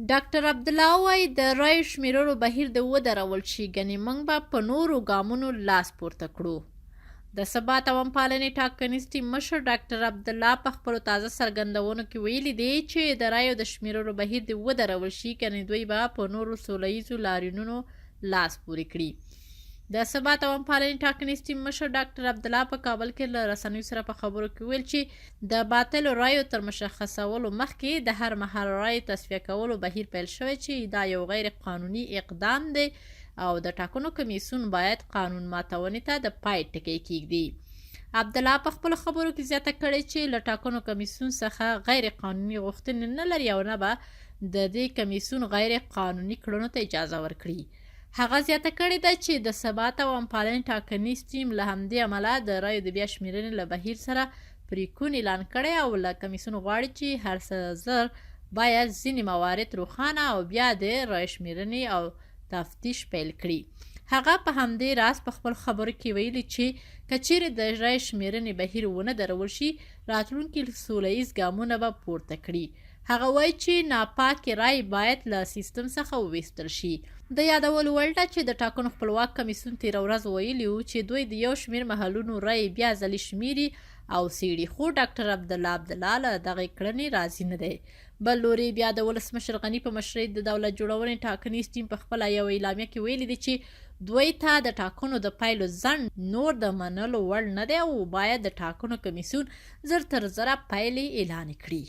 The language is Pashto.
ډاکټر عبدالله وایي د رایو شمیرلو بهیر د ودرول شي، ګنې موږ به په نورو ګامونو لاس پورته کړو. د ثبات او امپالنې ټاکنیز ټیم مشر ډاکټر عبدالله په خپلو تازه څرګندونو کې ویلي دي چې د رایو د شمیرلو بهیر د ودرول شي، ګنې دوی به په نورو سوله ییزو لاریونونو لاس پورې کړي. د ثبات او امپالنې ټاکنیز ټیم مشر ډاکټر عبدالله په کابل کې له رسنیو سره په خبرو کې ویل چې د باطلو رایو تر مشخصولو مخکې د هر مهال رایو تصفیه کولو بهیر پیل شوی چې دا یو غیر قانوني اقدام دی او د ټاکنو کمیسیون باید قانون ماتونې ته د پای ټکی کیږدي. عبدالله په خپلو خبرو کې زیاته کړې چې له ټاکنو کمیسیون څخه غیر قانوني غوښتنې نه لري او نه به د دې کمیسیون غیر قانوني کړنو ته اجازه ورکړي. هغه زیاته کړې ده چې د ثبات او امپالنې ټاکنیز ټیم له همدې امله د رایو د بیا شمیرنې له بهیر سره پریکون اعلان کړی او له کمیسیون غواړي چې هر څه زر باید ځینې موارد روښانه او بیا د رایو شمیرنې او تفتیش پیل کړي. هغه په همدې راز په خپل خبرو کې ویلي چې که چیرې د رایو شمیرنې بهیر ونه درول شي، راتلونکي سوله ییز ګامونه به پورته کړي. هغه وایي چې ناپاکې رای باید له سیستم څخه وویستل شي. د یادولو وړ ده چې د ټاکنو خپلواک کمیسیون تېره ورځ ویلي وو چې دوی د یو شمېر محلونو رایې بیا ځلې شمیري او څېړي، خو ډاکټر عبدالله له دغې کړنې راضي نه دی. بل لوري بیا د ولسمشر غني په مشرۍ د دولت جوړونې ټاکنیز ټیم په خپله یوه اعلامیه کې ویلي دي چې دوی ته د ټاکنو د پایلو ځنډ نور د منلو وړ نه دی او باید د ټاکنو کمیسیون زر تر زره پایلې اعلان کړي.